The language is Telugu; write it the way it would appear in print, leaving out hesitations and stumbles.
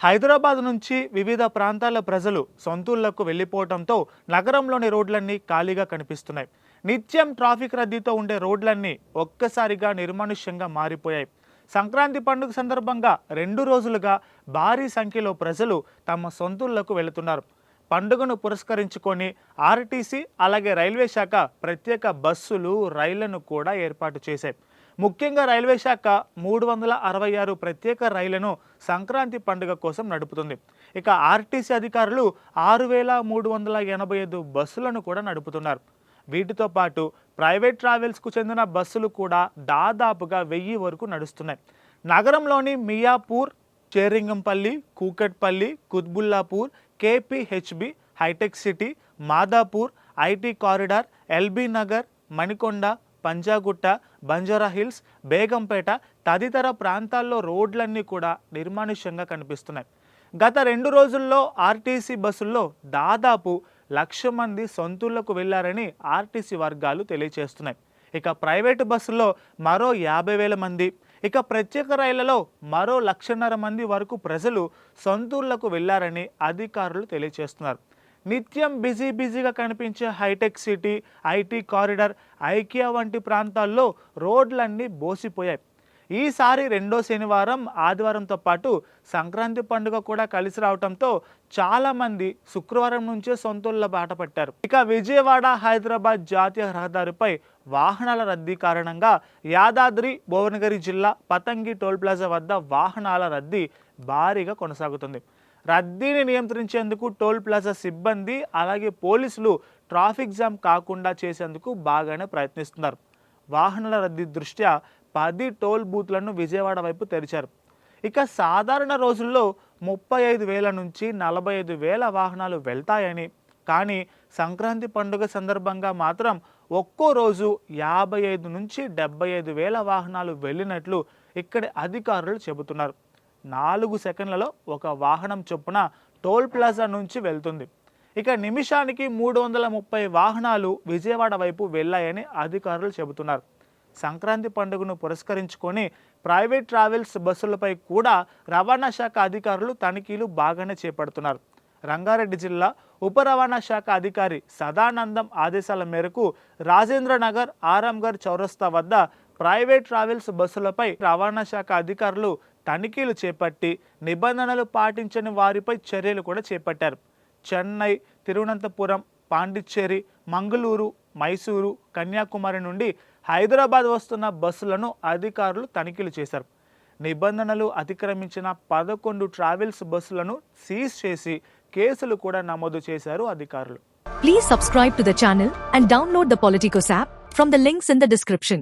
హైదరాబాద్ నుంచి వివిధ ప్రాంతాల ప్రజలు సొంతూళ్లకు వెళ్లిపోవడంతో నగరంలోని రోడ్లన్నీ ఖాళీగా కనిపిస్తున్నాయి. నిత్యం ట్రాఫిక్ రద్దీతో ఉండే రోడ్లన్నీ ఒక్కసారిగా నిర్మానుష్యంగా మారిపోయాయి. సంక్రాంతి పండుగ సందర్భంగా 2 రోజులుగా భారీ సంఖ్యలో ప్రజలు తమ సొంతూళ్లకు వెళుతున్నారు. పండుగను పురస్కరించుకొని ఆర్టీసీ అలాగే రైల్వే శాఖ ప్రత్యేక బస్సులు, రైళ్లను కూడా ఏర్పాటు చేశాయి. ముఖ్యంగా రైల్వే శాఖ 366 ప్రత్యేక రైళ్లను సంక్రాంతి పండుగ కోసం నడుపుతుంది. ఇక ఆర్టీసీ అధికారులు 6385 బస్సులను కూడా నడుపుతున్నారు. వీటితో పాటు ప్రైవేట్ ట్రావెల్స్కు చెందిన బస్సులు కూడా దాదాపుగా 1000 వరకు నడుస్తున్నాయి. నగరంలోని Miyapur, Cheringampalli, Kukatpally, Quthbullapur, KPHB, Hitech City, Madhapur, IT corridor, LB Nagar, Manikonda, Panjagutta, Banjara hills, Begumpet తదితర ప్రాంతాల్లో రోడ్లన్నీ కూడా నిర్మానుష్యంగా కనిపిస్తున్నాయి. గత 2 రోజుల్లో ఆర్టీసీ బస్సుల్లో దాదాపు 1,00,000 మంది సొంతూళ్లకు వెళ్లారని ఆర్టీసీ వర్గాలు తెలియజేస్తున్నాయి. ఇక ప్రైవేటు బస్సుల్లో మరో 50,000 మంది, ఇక ప్రత్యేక రైళ్లలో మరో 1,50,000 మంది వరకు ప్రజలు సొంతూళ్లకు వెళ్లారని అధికారులు తెలియజేస్తున్నారు. నిత్యం బిజీగా కనిపించే hi-tech city, IT corridor, IKEA వంటి ప్రాంతాల్లో రోడ్లన్నీ బోసిపోయాయి. ఈసారి 2వ శనివారం, ఆదివారంతో పాటు సంక్రాంతి పండుగ కూడా కలిసి రావడంతో చాలామంది శుక్రవారం నుంచే సొంతూళ్ల బాట పట్టారు. ఇక విజయవాడ హైదరాబాద్ జాతీయ రహదారిపై వాహనాల రద్దీ కారణంగా యాదాద్రి భువనగిరి జిల్లా పతంగి టోల్ ప్లాజా వద్ద వాహనాల రద్దీ భారీగా కొనసాగుతుంది. రద్దీని నియంత్రించేందుకు టోల్ ప్లాజా సిబ్బంది అలాగే పోలీసులు ట్రాఫిక్ జామ్ కాకుండా చేసేందుకు బాగానే ప్రయత్నిస్తున్నారు. వాహనాల రద్దీ దృష్ట్యా 10 టోల్ బూత్లను విజయవాడ వైపు తెరిచారు. ఇక సాధారణ రోజుల్లో 35,000 నుంచి 45,000 వాహనాలు వెళ్తాయని, కానీ సంక్రాంతి పండుగ సందర్భంగా మాత్రం ఒక్కో రోజు 55 నుంచి 75,000 వాహనాలు వెళ్ళినట్లు ఇక్కడి అధికారులు చెబుతున్నారు. 4 సెకండ్లలో ఒక వాహనం చొప్పున టోల్ ప్లాజా నుంచి వెళ్తుంది. ఇక నిమిషానికి 330 వాహనాలు విజయవాడ వైపు వెళ్ళాయని అధికారులు చెబుతున్నారు. సంక్రాంతి పండుగను పురస్కరించుకొని ప్రైవేట్ ట్రావెల్స్ బస్సులపై కూడా రవాణా శాఖ అధికారులు తనిఖీలు బాగానే చేపడుతున్నారు. రంగారెడ్డి జిల్లా ఉప రవాణా శాఖ అధికారి సదానందం ఆదేశాల మేరకు రాజేంద్ర నగర్, ఆరాంఘర్ చౌరస్తా వద్ద ప్రైవేట్ ట్రావెల్స్ బస్సులపై రవాణా శాఖ అధికారులు తనిఖీలు చేపట్టి నిబంధనలు పాటించని వారిపై చర్యలు కూడా చేపట్టారు. చెన్నై, తిరువనంతపురం, పాండిచ్చేరి, మంగళూరు, మైసూరు, కన్యాకుమారి నుండి హైదరాబాద్ వస్తున్న బస్సులను అధికారులు తనిఖీలు చేశారు. నిబంధనలు అతిక్రమించిన 11 ట్రావెల్స్ బస్సులను సీజ్ చేసి కేసులు కూడా నమోదు చేశారు అధికారులు. Please subscribe to the channel and download the Politicos app from the links in the description.